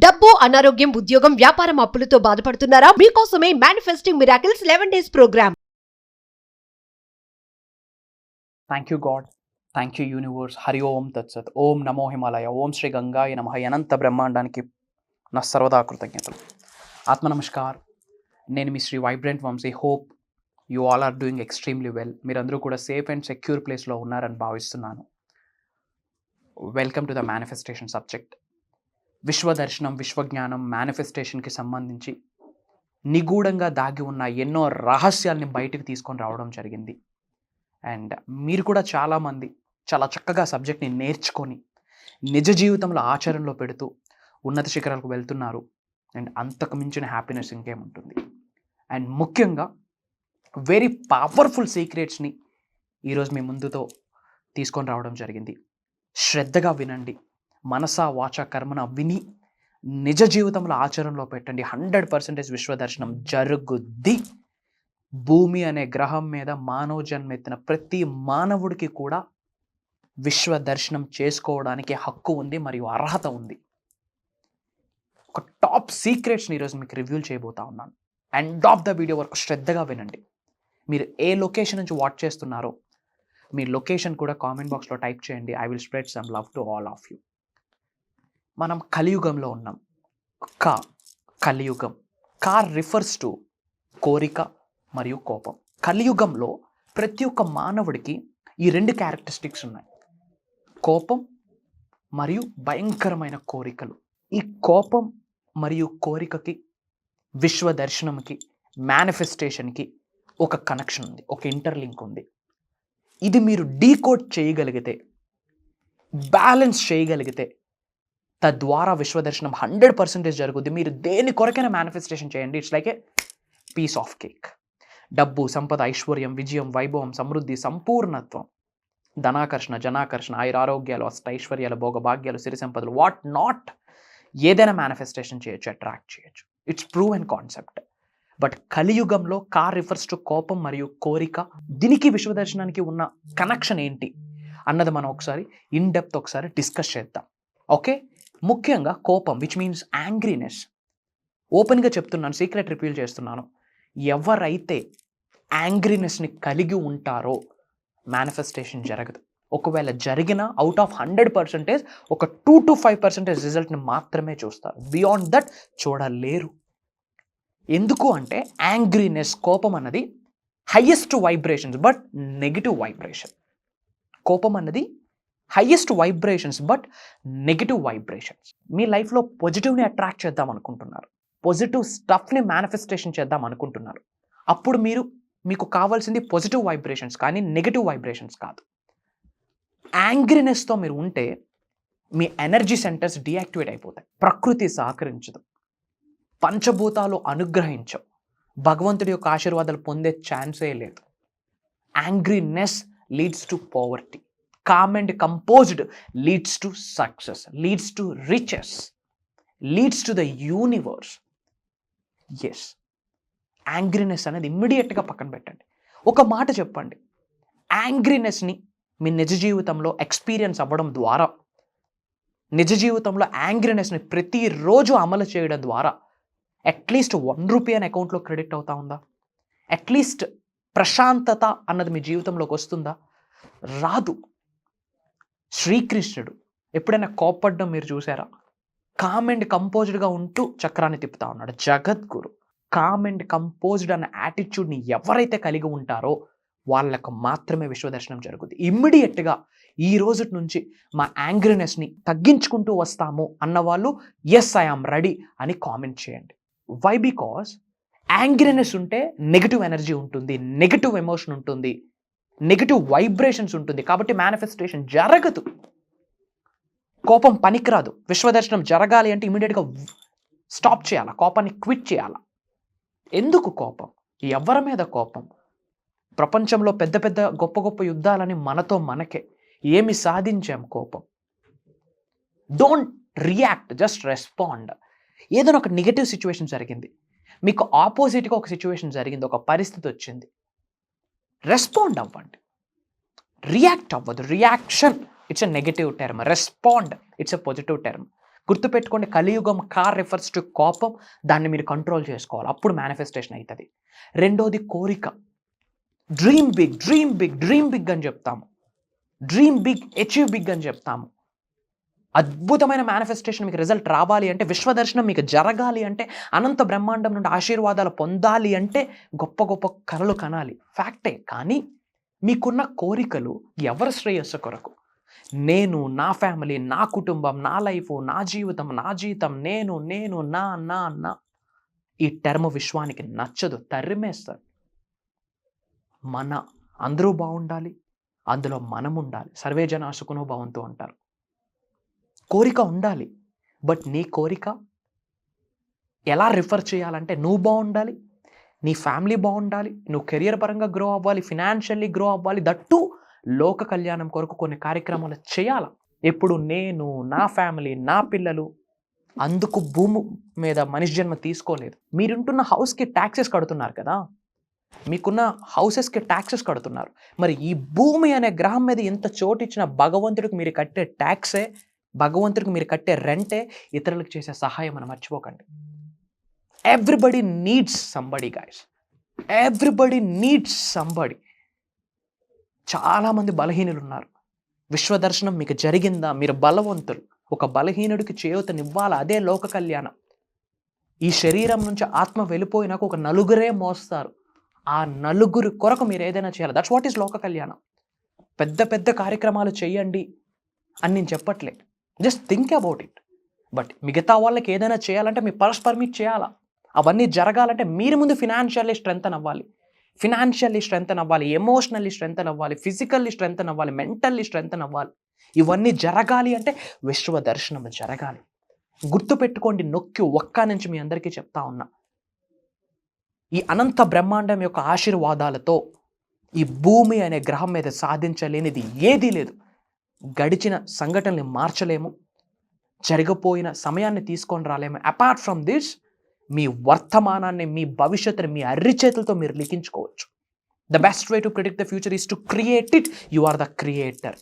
డబ్బు, అనారోగ్యం, ఉద్యోగం, వ్యాపారం, అప్పులతో బాధపడుతున్నారా? మీకోసమే manifesting miracles 11 days program. Thank you God, thank you universe. Hari ఓం తత్సత్. ఓం నమో హిమాలయ. ఓం శ్రీ గంగాయ నమః. అనంత బ్రహ్మాండానికి నా సర్వదా కృతజ్ఞతలు. ఆత్మ నమస్కార్. నేను మీ Sri vibrant Vamsi. Hope you all are doing extremely well. మీరందరూ కూడా సేఫ్ అండ్ సెక్యూర్ ప్లేస్లో ఉన్నారని భావిస్తున్నాను. Welcome to the manifestation subject. విశ్వదర్శనం, విశ్వజ్ఞానం, మేనిఫెస్టేషన్కి సంబంధించి నిగూఢంగా దాగి ఉన్న ఎన్నో రహస్యాల్ని బయటికి తీసుకొని రావడం జరిగింది. అండ్ మీరు కూడా చాలామంది చాలా చక్కగా సబ్జెక్ట్ని నేర్చుకొని నిజ జీవితంలో ఆచరణలో పెడుతూ ఉన్నత శిఖరాలకు వెళ్తున్నారు. అండ్ అంతకు మించిన హ్యాపీనెస్ ఇంకేముంటుంది. అండ్ ముఖ్యంగా వెరీ పవర్ఫుల్ సీక్రెట్స్ని ఈరోజు మీ ముందుతో తీసుకొని రావడం జరిగింది. శ్రద్ధగా వినండి. మనసా వాచ కర్మన విని నిజ జీవితంలో ఆచరణలో పెట్టండి. 100% విశ్వదర్శనం జరుగుద్ది. భూమి అనే గ్రహం మీద మానవ జన్మెత్తిన ప్రతి మానవుడికి కూడా విశ్వదర్శనం చేసుకోవడానికి హక్కు ఉంది మరియు అర్హత ఉంది. ఒక టాప్ సీక్రెట్స్ని ఈరోజు మీకు రివ్యూ చేయబోతా ఉన్నాను. ఎండ్ ఆఫ్ ద వీడియో వరకు శ్రద్ధగా వినండి. మీరు ఏ లొకేషన్ నుంచి వాచ్ చేస్తున్నారో మీ లొకేషన్ కూడా కామెంట్ బాక్స్లో టైప్ చేయండి. I will spread some love to all of you. మనం కలియుగంలో ఉన్నాం. కలియుగం. రిఫర్స్ టు కోరిక మరియు కోపం. కలియుగంలో ప్రతి ఒక్క మానవుడికి ఈ రెండు క్యారెక్టరిస్టిక్స్ ఉన్నాయి. కోపం మరియు భయంకరమైన కోరికలు. ఈ కోపం మరియు కోరికకి, విశ్వదర్శనంకి, మేనిఫెస్టేషన్కి ఒక కనెక్షన్ ఉంది, ఒక ఇంటర్లింక్ ఉంది. ఇది మీరు డీకోడ్ చేయగలిగితే, బ్యాలెన్స్ చేయగలిగితే తద్వారా విశ్వదర్శనం 100% జరుగుద్ది. మీరు దేని కొరకైనా మేనిఫెస్టేషన్ చేయండి. It's like a piece of cake. డబ్బు, సంపద, ఐశ్వర్యం, విజయం, వైభవం, సమృద్ధి, సంపూర్ణత్వం, ధనాకర్షణ, జనాకర్షణ, ఆయురారోగ్యాలు, అష్టైశ్వర్యాలు, భోగభాగ్యాలు, సిరి సంపదలు, వాట్ నాట్ ఏదైనా మేనిఫెస్టేషన్ చేయొచ్చు, అట్రాక్ట్ చేయొచ్చు. It's prove and concept. But కలియుగంలో రిఫర్స్ టు కోపం మరియు కోరిక. దీనికి విశ్వదర్శనానికి ఉన్న కనెక్షన్ ఏంటి అన్నది మనం ఒకసారి ఇన్ డెప్త్ ఒకసారి డిస్కస్ చేద్దాం. ఓకే. ముఖ్యంగా కోపం, విచ్ మీన్స్ యాంగ్రీనెస్. ఓపెన్గా చెప్తున్నాను, సీక్రెట్ రివీల్ చేస్తున్నాను. ఎవరైతే యాంగ్రీనెస్ని కలిగి ఉంటారో మేనిఫెస్టేషన్ జరగదు. ఒకవేళ జరిగినా అవుట్ ఆఫ్ 100% ఒక 2 to 5% రిజల్ట్ని మాత్రమే చూస్తారు. బియాండ్ దట్ చూడలేరు. ఎందుకు అంటే యాంగ్రీనెస్, కోపం అన్నది highest vibrations but negative vibration. కోపం అన్నది highest vibrations but negative vibrations. మీ లైఫ్లో పాజిటివ్ని అట్రాక్ట్ చేద్దాం అనుకుంటున్నారు, పాజిటివ్ స్టఫ్ని మేనిఫెస్టేషన్ చేద్దాం అనుకుంటున్నారు. అప్పుడు మీకు కావాల్సింది పాజిటివ్ వైబ్రేషన్స్ కానీ నెగిటివ్ వైబ్రేషన్స్ కాదు. యాంగ్రీనెస్తో మీరు ఉంటే మీ ఎనర్జీ సెంటర్స్ డీయాక్టివేట్ అయిపోతాయి. ప్రకృతి సహకరించదు, పంచభూతాలు అనుగ్రహించవు, భగవంతుడి యొక్క ఆశీర్వాదాలు పొందే ఛాన్సే లేదు. Angriness leads to poverty. Calm and composed leads to success, leads to riches, leads to the universe. Yes. Angriness అనేది ఇమ్మీడియట్గా పక్కన పెట్టండి. ఒక మాట చెప్పండి. యాంగ్రీనెస్ని మీ నిజ జీవితంలో ఎక్స్పీరియన్స్ అవ్వడం ద్వారా, నిజ జీవితంలో యాంగ్రీనెస్ని ప్రతిరోజు అమలు చేయడం ద్వారా అట్లీస్ట్ 1 రూపీ అని అకౌంట్లో క్రెడిట్ అవుతా ఉందా? అట్లీస్ట్ ప్రశాంతత అన్నది మీ జీవితంలోకి వస్తుందా? రాదు. శ్రీకృష్ణుడు ఎప్పుడైనా కోప్పడ్డం మీరు చూసారా? కామ్ అండ్ కంపోజ్డ్గా ఉంటూ చక్రాన్ని తిప్పుతా ఉన్నాడు. జగద్గురు. కామ్ అండ్ కంపోజ్డ్ అన్న యాటిట్యూడ్ని ఎవరైతే కలిగి ఉంటారో వాళ్ళకు మాత్రమే విశ్వదర్శనం జరుగుతుంది. ఇమ్మీడియట్గా ఈ రోజు నుంచి మా యాంగ్రీనెస్ని తగ్గించుకుంటూ వస్తాము అన్నవాళ్ళు ఎస్ ఐ ఆమ్ రెడీ అని కామెంట్ చేయండి. వై? బికాస్ యాంగ్రీనెస్ ఉంటే నెగిటివ్ ఎనర్జీ ఉంటుంది, నెగిటివ్ ఎమోషన్ ఉంటుంది, నెగిటివ్ వైబ్రేషన్స్ ఉంటుంది. కాబట్టి మేనిఫెస్టేషన్ జరగదు. కోపం పనికిరాదు. విశ్వదర్శనం జరగాలి అంటే ఇమీడియట్గా స్టాప్ చేయాలా, కోపాన్ని క్విట్ చేయాలా. ఎందుకు కోపం? ఎవరి మీద కోపం? ప్రపంచంలో పెద్ద పెద్ద గొప్ప గొప్ప యుద్ధాలని మనతో మనకే. ఏమి సాధించాం? కోపం. Don't react, just respond. ఏదైనా ఒక నెగిటివ్ సిచ్యువేషన్ జరిగింది, మీకు ఆపోజిట్గా ఒక సిచ్యువేషన్ జరిగింది, ఒక పరిస్థితి వచ్చింది, రెస్పాండ్ అవ్వండి. రియాక్ట్ అవ్వదు. Reaction it's a negative term, respond it's a positive term. గుర్తుపెట్టుకోండి, కలియుగం కార్ రిఫర్స్ టు కోపం. దాన్ని మీరు కంట్రోల్ చేసుకోవాలి, అప్పుడు మేనిఫెస్టేషన్ అవుతుంది. రెండోది కోరిక. Dream big, dream big, dream big అని చెప్తాము. డ్రీమ్ బిగ్, అచీవ్ బిగ్ అని చెప్తాము. అద్భుతమైన మేనిఫెస్టేషన్ మీకు రిజల్ట్ రావాలి అంటే, విశ్వదర్శనం మీకు జరగాలి అంటే, అనంత బ్రహ్మాండం నుండి ఆశీర్వాదాలు పొందాలి అంటే గొప్ప గొప్ప కలలు కనాలి, ఫ్యాక్టే. కానీ మీకున్న కోరికలు ఎవరి శ్రేయస్సు కొరకు? నేను, నా ఫ్యామిలీ, నా కుటుంబం, నా లైఫ్, నా జీవితం, నా జీతం, నేను నేను నా నా నా ఈ టర్మ్ విశ్వానికి నచ్చదు, తరిమేస్తారు. అందరూ బాగుండాలి, అందులో మనం ఉండాలి. సర్వే జనా సుఖినో భవంతు అంటారు. కోరిక ఉండాలి, బట్ నీ కోరిక ఎలా రిఫర్ చేయాలంటే, నువ్వు బాగుండాలి, నీ ఫ్యామిలీ బాగుండాలి, నువ్వు కెరియర్ పరంగా గ్రో అవ్వాలి, ఫినాన్షియల్లీ గ్రో అవ్వాలి, దట్టు లోక కళ్యాణం కొరకు కొన్ని కార్యక్రమాలు చేయాలి. ఎప్పుడు నేను, నా ఫ్యామిలీ, నా పిల్లలు, అందుకు భూమి మీద మనిషి జన్మ తీసుకోలేదు. మీరుంటున్న హౌస్కి ట్యాక్సెస్ కడుతున్నారు కదా, మీకున్న హౌసెస్కి ట్యాక్సెస్ కడుతున్నారు. మరి ఈ భూమి అనే గ్రహం మీద ఎంత చోటు ఇచ్చిన భగవంతుడికి మీరు కట్టే ట్యాక్సే, భగవంతుడికి మీరు కట్టే రెంటే ఇతరులకు చేసే సహాయం అని మర్చిపోకండి. Everybody needs somebody guys, everybody needs somebody. చాలామంది బలహీనులు ఉన్నారు. విశ్వదర్శనం మీకు జరిగిందా? మీరు బలవంతులు. ఒక బలహీనుడికి చేయూతనివ్వాలి, అదే లోక కళ్యాణం. ఈ శరీరం నుంచి ఆత్మ వెళ్ళిపోయినాక ఒక నలుగురే మోస్తారు. ఆ నలుగురు కొరకు మీరు ఏదైనా చేయాలి. దట్స్ వాట్ ఈస్ లోక కళ్యాణం. పెద్ద పెద్ద కార్యక్రమాలు చేయండి అని నేను చెప్పట్లే, just think about it. But మిగతా వాళ్ళకి ఏదైనా చేయాలంటే మీ పర్మిట్ చేయాలా. అవన్నీ జరగాలంటే మీరు ముందు ఫినాన్షియల్లీ స్ట్రెంగ్తన్ అవ్వాలి, ఎమోషనల్లీ స్ట్రెంగ్తన్ అవ్వాలి, ఫిజికల్లీ స్ట్రెంగ్తన్ అవ్వాలి, మెంటల్లీ స్ట్రెంగ్తన్ అవ్వాలి. ఇవన్నీ జరగాలి అంటే విశ్వ దర్శనం జరగాలి. గుర్తుపెట్టుకోండి, నొక్కి ఒక్క నుంచి మీ అందరికీ చెప్తా ఉన్నా, ఈ అనంత బ్రహ్మాండం యొక్క ఆశీర్వాదాలతో ఈ భూమి అనే గ్రహం మీద సాధించలేనిది ఏదీ లేదు. గడిచిన సంఘటనల్ని మార్చలేము, జరిగిపోయిన సమయాన్ని తీసుకొని రాలేము. అపార్ట్ ఫ్రమ్ దిస్, మీ వర్తమానాన్ని, మీ భవిష్యత్తుని మీ అరిచేతులతో మీరు లిఖించుకోవచ్చు. The best way to predict the future is to create it. You are the creator.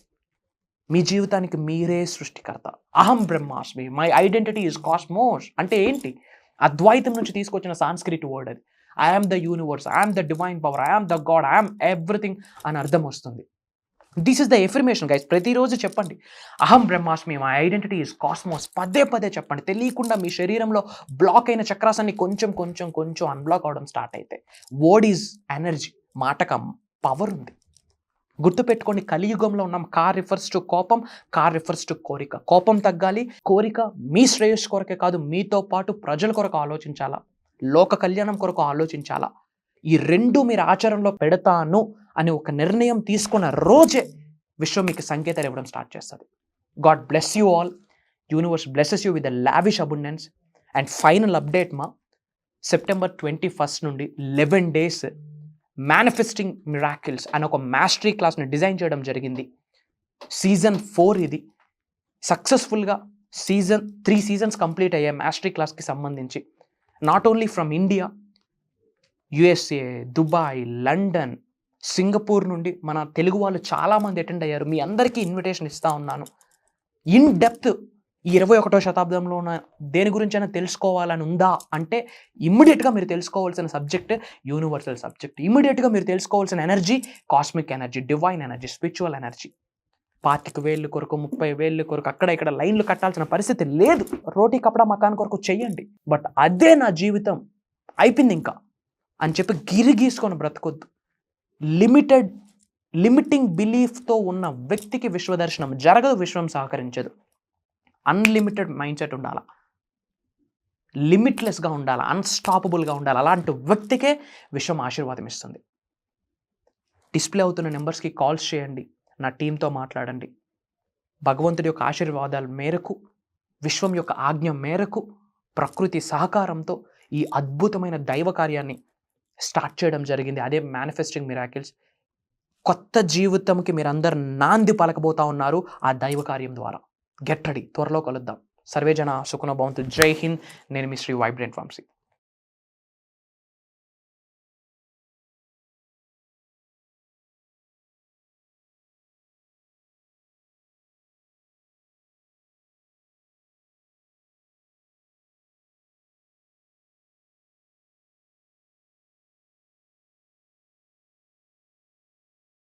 మీ జీవితానికి మీరే సృష్టికర్త. అహం బ్రహ్మాస్మి, మై ఐడెంటిటీ ఈజ్ కాస్మోస్ అంటే ఏంటి? అద్వైతం నుంచి తీసుకొచ్చిన సాంస్క్రిట్ వర్డ్ అది. I am the universe, I am the divine power, I am the god, I am everything అని అర్థం వస్తుంది. This is the affirmation guys. ప్రతిరోజు చెప్పండి, అహం బ్రహ్మాస్మి, మై ఐడెంటిటీ ఈజ్ కాస్మోస్. పదే పదే చెప్పండి. తెలియకుండా మీ శరీరంలో బ్లాక్ అయిన చక్రాసాన్ని కొంచెం కొంచెం కొంచెం అన్బ్లాక్ అవడం స్టార్ట్ అయితే. వర్డ్ ఈజ్ ఎనర్జీ, మాటకు పవర్ ఉంది. గుర్తుపెట్టుకోండి, కలియుగంలో ఉన్నాం. కార్ రిఫర్స్ టు కోపం, కార్ రిఫర్స్ టు కోరిక. కోపం తగ్గాలి, కోరిక మీ శ్రేయస్సు కొరకే కాదు, మీతో పాటు ప్రజల కొరకు ఆలోచించాలా, లోక కళ్యాణం కొరకు ఆలోచించాలా. ఈ రెండు మీరు ఆచరణలో పెడతాను అని ఒక నిర్ణయం తీసుకున్న రోజే విశ్వం మీకు సంకేతాలు ఇవ్వడం స్టార్ట్ చేస్తుంది. God bless you all. Universe blesses you with the lavish abundance. And final update September 21 నుండి 11 days మేనిఫెస్టింగ్ మిరాకిల్స్ అని ఒక మాస్టరీ క్లాస్ని డిజైన్ చేయడం జరిగింది. Season 4 ఇది. సక్సెస్ఫుల్గా 3 seasons కంప్లీట్ అయ్యాయి మాస్టరీ క్లాస్కి సంబంధించి. Not only from India, USA, Dubai, London, Singapore నుండి మన తెలుగు వాళ్ళు చాలామంది అటెండ్ అయ్యారు. మీ అందరికీ ఇన్విటేషన్ ఇస్తూ ఉన్నాను. ఇన్ డెప్త్ ఈ 21వ శతాబ్దంలో ఉన్న దేని గురించైనా తెలుసుకోవాలని ఉందా అంటే, ఇమ్మీడియట్గా మీరు తెలుసుకోవాల్సిన సబ్జెక్ట్ యూనివర్సల్ సబ్జెక్ట్. ఇమ్మీడియట్గా మీరు తెలుసుకోవాల్సిన energy cosmic energy, divine energy, spiritual energy. 25,000 కొరకు, 30,000 కొరకు అక్కడ ఇక్కడ లైన్లు కట్టాల్సిన పరిస్థితి లేదు. రోటీ కపడా మకాన్ కొరకు చెయ్యండి. బట్ అదే నా జీవితం అయిపోయింది ఇంకా అని చెప్పి గిరిగీసుకొని బ్రతకొద్దు. లిమిటింగ్ బిలీఫ్తో ఉన్న వ్యక్తికి విశ్వదర్శనం జరగదు, విశ్వం సహకరించదు. అన్లిమిటెడ్ మైండ్ సెట్ ఉండాలా, లిమిట్లెస్గా ఉండాలా, అన్స్టాపబుల్గా ఉండాలి. అలాంటి వ్యక్తికే విశ్వం ఆశీర్వాదం ఇస్తుంది. డిస్ప్లే అవుతున్న నెంబర్స్కి కాల్స్ చేయండి, నా టీంతో మాట్లాడండి. భగవంతుడి యొక్క ఆశీర్వాదాల మేరకు, విశ్వం యొక్క ఆజ్ఞ మేరకు, ప్రకృతి సహకారంతో ఈ అద్భుతమైన దైవ కార్యాన్ని స్టార్ట్ చేయడం జరిగింది. అదే మేనిఫెస్టింగ్ మిరాకిల్స్. కొత్త జీవితంకి మీరందరూ నాంది పలకబోతా ఉన్నారు ఆ దైవ కార్యం ద్వారా. గెట్ రెడీ, త్వరలో కలుద్దాం. సర్వే జన సుఖనో భవంతు. జై హింద్. నేను మీ శ్రీ వైబ్రెంట్ వంశీ.